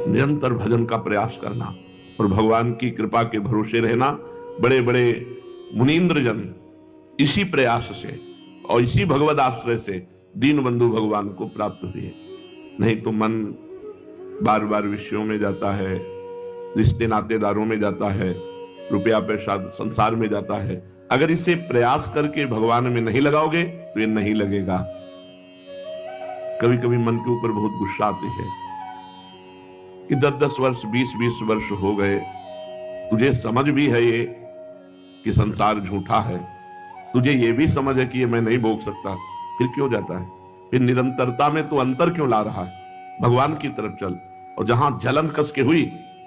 निरंतर भजन का प्रयास करना और भगवान की कृपा के भरोसे रहना। बड़े बड़े मुनीन्द्र जन इसी प्रयास से और इसी भगवद आश्रय से दीन बंधु भगवान को प्राप्त हुए। नहीं तो मन बार बार विषयों में जाता है, रिश्ते नातेदारों में जाता है, रुपया पैसा संसार में जाता है। अगर इसे प्रयास करके भगवान में नहीं लगाओगे तो ये नहीं लगेगा। कभी कभी मन के ऊपर बहुत गुस्सा आती है कि 10-10 वर्ष 20-20 वर्ष हो गए, तुझे समझ भी है ये कि संसार झूठा है, तुझे ये भी समझ है कि ये मैं नहीं भोग सकता, फिर क्यों जाता है? फिर निरंतरता में तो अंतर क्यों ला रहा है? भगवान की तरफ चल। और जहां जलन कस के हुई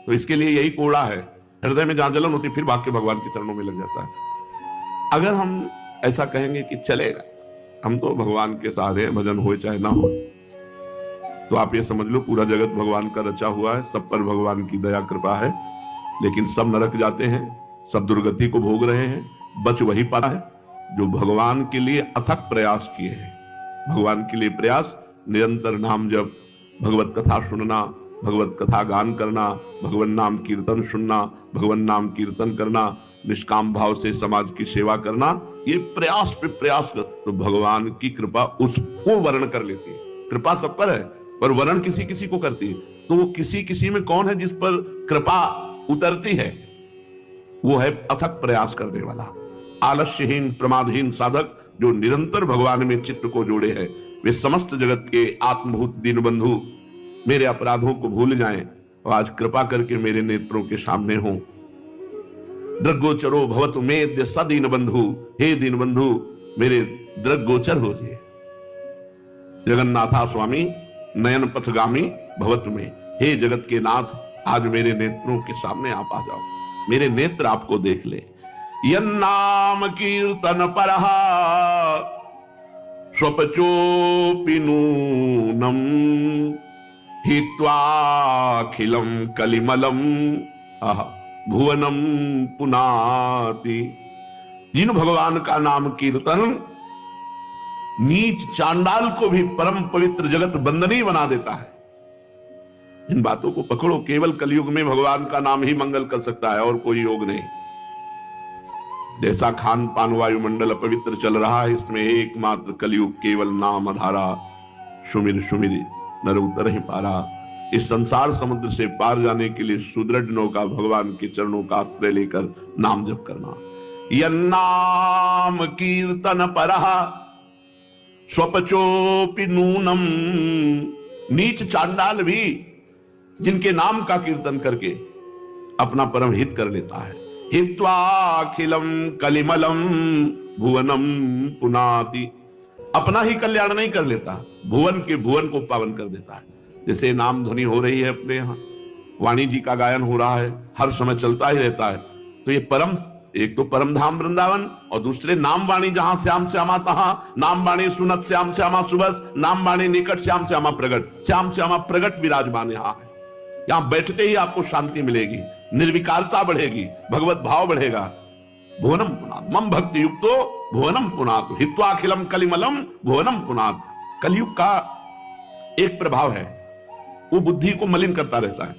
तो इसके लिए यही कोड़ा है, हृदय में जहां जलन होती फिर भाग के भगवान के चरणों में लग जाता है। अगर हम ऐसा कहेंगे कि चलेगा, हम तो भगवान के सहारे हैं, भजन हो चाहे ना हो, तो आप ये समझ लो पूरा जगत भगवान का रचा हुआ है, सब पर भगवान की दया कृपा है। लेकिन सब नरक जाते हैं, सब दुर्गति को भोग रहे हैं, बच वही पाता है जो भगवान के लिए अथक प्रयास किए हैं। भगवान के लिए प्रयास, निरंतर नाम जप, भगवत कथा सुनना, भगवत कथा गान करना, भगवान नाम कीर्तन सुनना, भगवान नाम कीर्तन करना, निष्काम भाव से समाज की सेवा करना, ये प्रयास पे प्रयास कर तो भगवान की कृपा उसको वर्ण कर लेती है। कृपा सब पर है पर वर्ण किसी किसी को करती है। तो वो किसी किसी में कौन है जिस पर कृपा उतरती है? वो है अथक प्रयास करने वाला, आलस्यहीन प्रमादहीन साधक जो निरंतर भगवान में चित्त को जोड़े है। वे समस्त जगत के आत्मभूत दीन बंधु मेरे अपराधों को भूल जाएं और आज कृपा करके मेरे नेत्रों के सामने हो। दृग्गोचरो भवतु मेद्य सदीन बंधु, हे दीन बंधु मेरे दृग्गोचर हो जाए। जगन्नाथा स्वामी नयन पथगामी भवतु में, हे जगत के नाथ आज मेरे नेत्रों के सामने आप आ जाओ, मेरे नेत्र आपको देख ले। यन्नाम कीर्तन परहा स्वपचोपि नूनम हित्वाखिलम कलिमलम भुवनम पुनाति। जिन भगवान का नाम कीर्तन नीच चांडाल को भी परम पवित्र जगत बंदनी बना देता है। इन बातों को पकड़ो, केवल कलयुग में भगवान का नाम ही मंगल कर सकता है और कोई योग नहीं। जैसा खान पान वायुमंडल अपवित्र चल रहा है, इसमें एकमात्र कलयुग केवल नाम आधारा, सुमिर सुमिर नर उतर ही पारा। इस संसार समुद्र से पार जाने के लिए सुदृढ़ नौका भगवान के चरणों का आश्रय लेकर नाम जप करना। यन्नाम कीर्तन परहा स्वपचोपि नूनम। नीच चांडाल भी जिनके नाम का कीर्तन करके अपना परम हित कर लेता है। हित्वाखिलम कलिमलम भुवनम पुनाति। अपना ही कल्याण नहीं कर लेता, भुवन के भुवन को पावन कर देता है। जैसे नाम ध्वनि हो रही है अपने यहाँ, वाणी जी का गायन हो रहा है, हर समय चलता ही रहता है। तो ये परम, एक तो परम धाम वृंदावन और दूसरे नाम वाणी जहां श्याम श्यामा तहां, नाम वाणी सुनत श्याम श्यामा सुबस, नाम वाणी निकट श्याम श्यामा प्रगट, श्याम श्यामा प्रगट विराजमान यहाँ है। यहाँ बैठते ही आपको शांति मिलेगी, निर्विकारता बढ़ेगी, भगवत भाव बढ़ेगा। भुवनम पुनात मम भक्ति युक्तो भुवनम पुनात हित्वाखिलम कलिमलम भुवनम पुनात। कलयुग का एक प्रभाव है, वो बुद्धि को मलिन करता रहता है।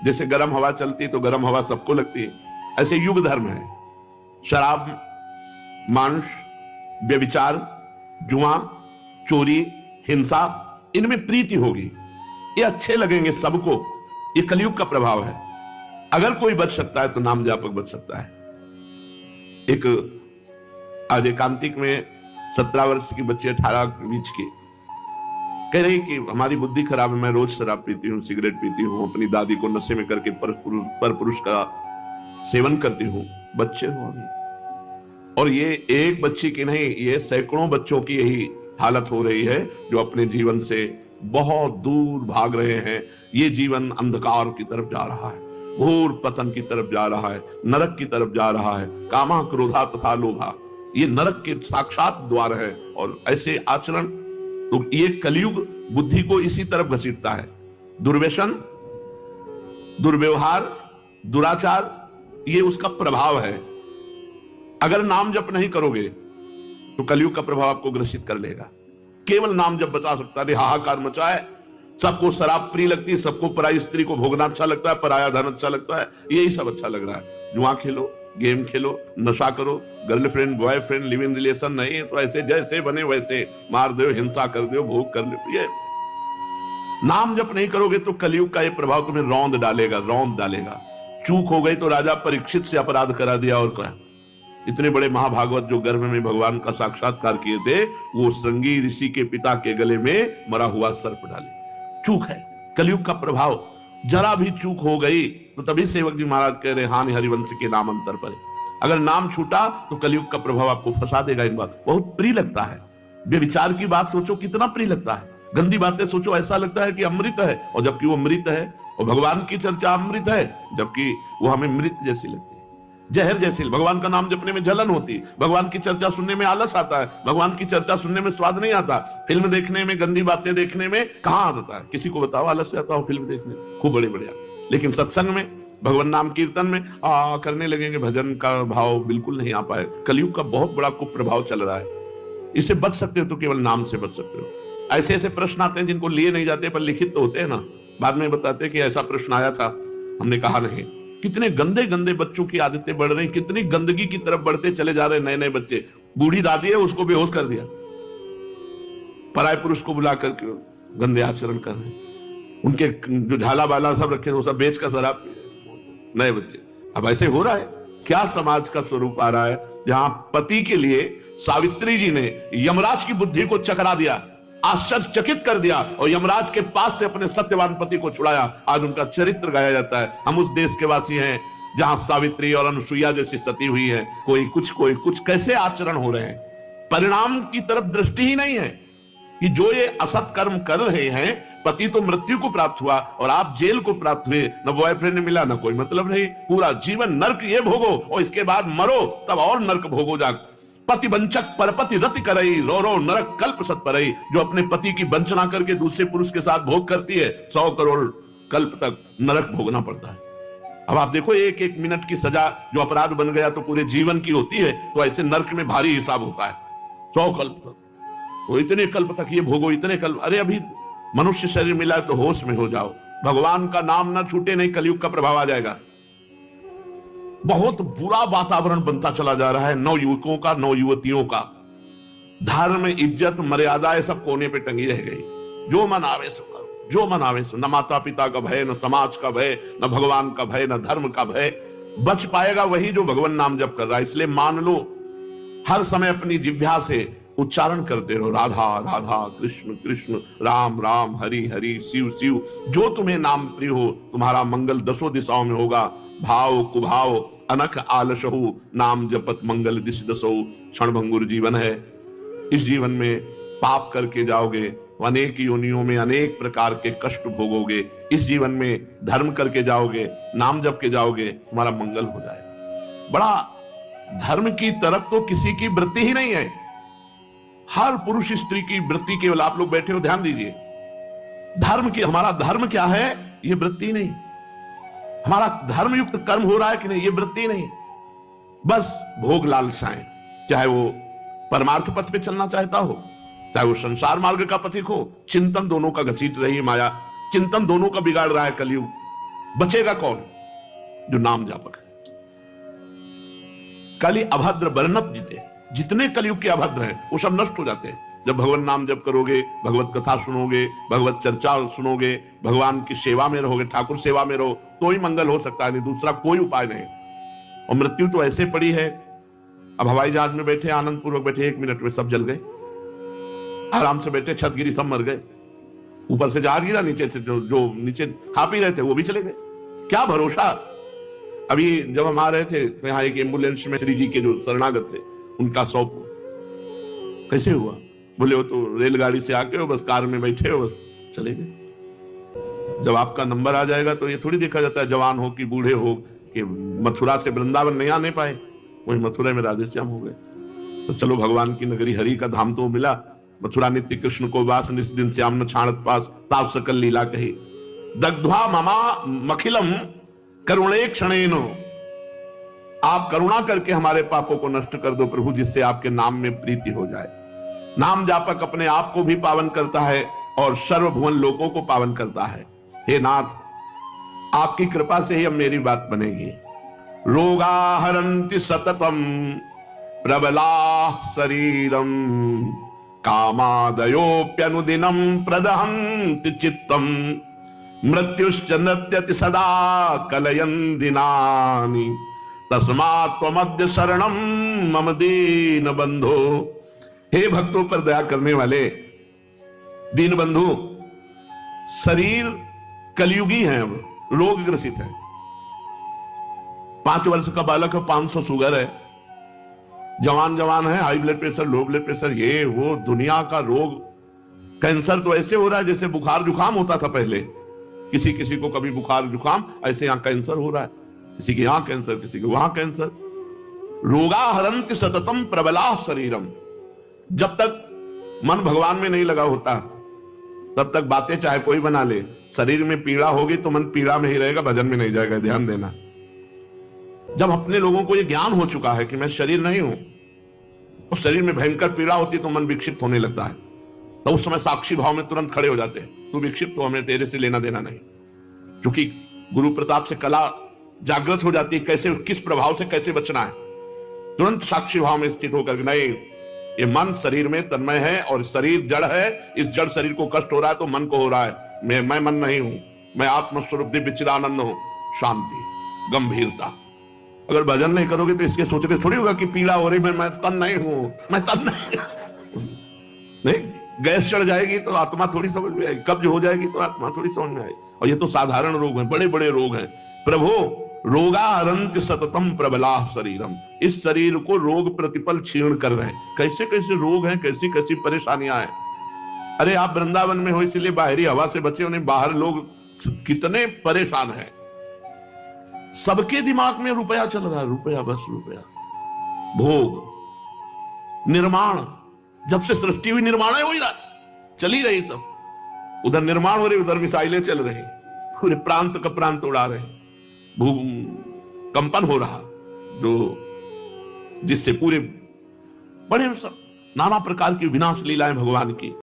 जैसे गर्म हवा चलती है तो गर्म हवा सबको लगती है, ऐसे युग धर्म है। शराब, मांस, व्यभिचार, जुआ, चोरी, हिंसा, इनमें प्रीति होगी, ये अच्छे लगेंगे सबको। ये कलयुग का प्रभाव है। अगर कोई बच सकता है तो नाम जापक बच सकता है। एक आज एकांतिक में 17 वर्ष की बच्ची 18 बीच की कह रही कि हमारी बुद्धि खराब है, मैं रोज शराब पीती हूँ, सिगरेट पीती हूँ, अपनी दादी को नशे में करके पर पुरुष का सेवन करती हूँ। बच्चे हो अभी, और ये एक बच्ची की नहीं, ये सैकड़ों बच्चों की यही हालत हो रही है जो अपने जीवन से बहुत दूर भाग रहे हैं। ये जीवन अंधकार की तरफ जा रहा है, घोर पतन की तरफ जा रहा है, नरक की तरफ जा रहा है। कामा क्रोधा तथा लोभा, ये नरक के साक्षात द्वार है। और ऐसे आचरण, तो ये कलयुग बुद्धि को इसी तरफ घसीटता है। दुर्व्यसन, दुर्व्यवहार, दुराचार, ये उसका प्रभाव है। अगर नाम जप नहीं करोगे तो कलयुग का प्रभाव आपको ग्रसित कर लेगा। केवल नाम जप बचा सकता है। हाहाकार मचा है, सबको शराब प्रिय लगती है, सबको पराई स्त्री को भोगना अच्छा लगता है, पराया धन अच्छा लगता है, यही सब अच्छा लग रहा है। जुआ खेलो, गेम खेलो, नशा करो, girlfriend boyfriend live in relation नहीं तो ऐसे जैसे बने वैसे मार दो, हिंसा कर दो, भोग कर लो। ये नाम जप नहीं करोगे तो कलयुग का ये प्रभाव तुम्हें रौंद डालेगा, रौंद डालेगा। चूक हो गई तो राजा परीक्षित से अपराध करा दिया और कहा, इतने बड़े महाभागवत जो गर्भ में भगवान का साक्षात्कार किए थे, वो श्रृंगी ऋषि के पिता के गले में मरा हुआ सर्प डाले। चूक है, कलयुग का प्रभाव। जरा भी चूक हो गई तो तभी सेवक जी महाराज कह रहे हानि हरिवंश के नाम अंतर पर। अगर नाम छूटा तो कलयुग का प्रभाव आपको फंसा देगा। इन बात बहुत प्रिय लगता है। व्यभिचार की बात सोचो कितना प्रिय लगता है, गंदी बातें सोचो ऐसा लगता है कि अमृत है, और जबकि वो मृत है। और भगवान की चर्चा अमृत है, जबकि वो हमें मृत जैसी लगती है, जहर जैसी। भगवान का नाम जपने में जलन होती है, भगवान की चर्चा सुनने में आलस आता है, भगवान की चर्चा सुनने में स्वाद नहीं आता, फिल्म देखने में, गंदी बातें देखने में कहां आता है? किसी को बताओ आलस से आता हो फिल्म देखने, खूब बड़े बढ़िया। लेकिन सत्संग में, भगवान नाम कीर्तन में करने लगेंगे, भजन का भाव बिल्कुल नहीं आ पाए। कलयुग का बहुत बड़ा कुप्रभाव चल रहा है। इससे बच सकते हो तो केवल नाम से बच सकते हो। ऐसे ऐसे प्रश्न आते हैं जिनको लिए नहीं जाते, पर लिखित तो होते हैं ना, बाद में बताते हैं कि ऐसा प्रश्न आया था, हमने कहा नहीं। कितने गंदे गंदे बच्चों की आदतें बढ़ रही, कितनी गंदगी की तरफ बढ़ते चले जा रहे नए नए बच्चे। बूढ़ी दादी है, उसको बेहोश कर दिया, पराय पुरुष को बुला करके गंदे आचरण कर रहे हैं। उनके जो झाला बाला सब रखे वो सब बेच कर शराब नए बच्चे। अब ऐसे हो रहा है। क्या समाज का स्वरूप आ रहा है, जहां पति के लिए सावित्री जी ने यमराज की बुद्धि को चकरा दिया, आश्चर्यचकित कर दिया, और यमराज के पास से अपने सत्यवान पति को छुड़ाया। आज उनका चरित्र गाया जाता है। हम उस देश के वासी हैं जहां सावित्री और अनुसुईया जैसी सती हुई है। कोई कुछ कैसे आचरण हो रहे हैं, परिणाम की तरफ दृष्टि ही नहीं है कि जो ये असत कर्म कर रहे हैं, पति तो मृत्यु को प्राप्त हुआ और आप जेल को प्राप्त हुए, न बॉयफ्रेंड मिला, न कोई मतलब नहीं। पूरा जीवन नर्क ये भोगो और इसके बाद मरो, तब और नर्क भोगो जाग। पति वंचक परपति रति करई, रो रो नरक कल्प सत परई। जो अपने पति की वंचना करके दूसरे पुरुष के साथ भोग करती है, 100 करोड़ कल्प तक नरक भोगना पड़ता है। अब आप देखो, एक एक मिनट की सजा जो अपराध बन गया तो पूरे जीवन की होती है, तो ऐसे नरक में भारी हिसाब होता है 100 कल्प तक। तो इतने कल्प तक ये भोगो, इतने कल्प। अरे अभी मनुष्य शरीर मिला है तो होश में हो जाओ। भगवान का नाम ना छूटे, नहीं कलयुग का प्रभाव आ जाएगा। बहुत बुरा वातावरण बनता चला जा रहा है, नौ युवकों का, नौ युवतियों का। धर्म, इज्जत, मर्यादा सब कोने पे टंगी रह गई। जो मन आवे सो करो, जो मन आवे सो। न माता पिता का भय, न समाज का भय, न भगवान का भय, न धर्म का भय। बच पाएगा वही जो भगवान नाम जप कर रहा है। इसलिए मान लो, हर समय अपनी जिह्वा से उच्चारण करते रहो, राधा राधा, कृष्ण कृष्ण, राम राम, हरि हरि, शिव शिव। जो तुम्हें नाम प्रिय हो, तुम्हारा मंगल दसों दिशाओं में होगा। भाव कुभाव अनख आलसहु, नाम जपत मंगल दिश दसो। क्षण भंगुर जीवन है। इस जीवन में पाप करके जाओगे, अनेक योनियों में अनेक प्रकार के कष्ट भोगोगे। इस जीवन में धर्म करके जाओगे, नाम जप के जाओगे, तुम्हारा मंगल हो जाएगा। बड़ा धर्म की तरफ तो किसी की वृत्ति ही नहीं है। हर पुरुष स्त्री की वृत्ति केवल, आप लोग बैठे हो ध्यान दीजिए, धर्म की, हमारा धर्म क्या है ये वृत्ति नहीं। हमारा धर्म युक्त कर्म हो रहा है कि नहीं ये वृत्ति नहीं। बस भोग लालसाएं, चाहे वो परमार्थ पथ पे चलना चाहता हो, चाहे वो संसार मार्ग का पथिक हो। चिंतन दोनों का घसीट रही है माया, चिंतन दोनों का बिगाड़ रहा है कलयुग। बचेगा कौन? जो नाम जापक है। कली अभद्र वर्णप जीते, जितने कलयुग के अभद्र हैं वो सब नष्ट हो जाते हैं जब भगवान नाम जप करोगे, भगवत कथा सुनोगे, भगवत चर्चा सुनोगे, भगवान की सेवा में रहोगे, ठाकुर सेवा में रहो, तो ही मंगल हो सकता है, नहीं दूसरा कोई उपाय नहीं। और मृत्यु तो ऐसे पड़ी है। अब हवाई जहाज में बैठे, आनंद पूर्वक बैठे, 1 मिनट में सब जल गए। आराम से बैठे, छत गिरी, सब मर गए। ऊपर से जहाज गिरा, नीचे से जो नीचे खा पी रहे थे वो भी चले गए। क्या भरोसा। अभी जब हम आ रहे थे तो यहाँ एक एम्बुलेंस में श्री जी के जो शरणागत थे, उनका 100 कैसे हुआ? बोले वो तो रेलगाड़ी से आके हो, बस कार में बैठे हो, बस चले गए। जब आपका नंबर आ जाएगा तो ये थोड़ी देखा जाता है जवान हो कि बूढ़े हो, कि मथुरा से वृंदावन नहीं आने पाए, वही मथुरा में राधे श्याम हो गए। तो चलो भगवान की नगरी हरि का धाम तो मिला। मथुरा नित्य कृष्ण को वास, निस दिन श्याम न छाणत पास, ताव सकल लीला कही। दग्ध्वा ममा मखिलम करुणे क्षणेनो। आप करुणा करके हमारे पापों को नष्ट कर दो प्रभु, जिससे आपके नाम में प्रीति हो जाए। नाम जापक अपने आप को भी पावन करता है और सर्वभुवन लोकों को पावन करता है। हे नाथ, आपकी कृपा से ही अब मेरी बात बनेगी। रोगा हरन्ति सततम प्रबला शरीरम कामादयोप्यनुदिनम प्रदहन्ति चित्तम मृत्युश्च नृत्यति सदा कलयन् दिनानि तस्मात् त्वमद्य शरणं मम दीन बंधो। हे भक्तों पर दया करने वाले दीन बंधु, शरीर कलयुगी है, अब रोग ग्रसित है। 5 वर्ष का बालक है, 500 शुगर है, जवान है, high blood pressure, low blood pressure, ये वो दुनिया का रोग। कैंसर तो ऐसे हो रहा है जैसे बुखार जुकाम होता था पहले, किसी किसी को कभी बुखार जुकाम, ऐसे यहां कैंसर हो रहा है, किसी के यहां कैंसर, किसी के वहां कैंसर। रोगा हरन्ति सततम प्रबला शरीरम। जब तक मन भगवान में नहीं लगा होता तब तक बातें चाहे कोई बना ले, शरीर में पीड़ा होगी तो मन पीड़ा में ही रहेगा, भजन में नहीं जाएगा, ध्यान देना। जब अपने लोगों को यह ज्ञान हो चुका है कि मैं शरीर नहीं हूं, और शरीर में भयंकर पीड़ा होती तो मन विक्षिप्त होने लगता है, तो उस समय साक्षी भाव में तुरंत खड़े हो जाते हैं, तू विक्षिप्त हो, हमें तेरे से लेना देना नहीं। क्योंकि गुरु प्रताप से कला जागृत हो जाती है, कैसे किस प्रभाव से कैसे बचना है। तुरंत साक्षी भाव में स्थित होकर नहीं, ये मन शरीर में तन्मय है और शरीर जड़ है, इस जड़ शरीर को कष्ट हो रहा है तो मन को हो रहा है, मैं मन नहीं हूं, मैं आत्मस्वरूप दिव्य चिदानंद हूं। शांति, गंभीरता। अगर भजन नहीं करोगे तो इसके सोचते थोड़ी होगा कि पीड़ा हो रही, मैं तन नहीं हूं, मैं तन नहीं। गैस चढ़ जाएगी तो आत्मा थोड़ी समझ में आएगी, कब्ज हो जाएगी तो आत्मा थोड़ी समझ में आएगी। और ये तो साधारण रोग हैं, बड़े बड़े रोग हैं। प्रभु, रोगा हरन्ति सततम प्रबला शरीरम। इस शरीर को रोग प्रतिपल क्षीण कर रहे हैं। कैसे कैसे रोग हैं, कैसी कैसी परेशानियां हैं। अरे आप वृंदावन में हो इसलिए बाहरी हवा से बचे, उन्हें बाहर लोग कितने परेशान हैं। सबके दिमाग में रुपया चल रहा है, रुपया, बस रुपया, भोग, निर्माण। जब से सृष्टि हुई निर्माण है, वही चल ही रही सब। उधर निर्माण हो रही, उधर मिसाइलें चल रही, पूरे प्रांत का प्रांत उड़ा रहे, भूकंपन हो रहा, जो जिससे पूरे बड़े सब नाना प्रकार की विनाश लीलाएं भगवान की।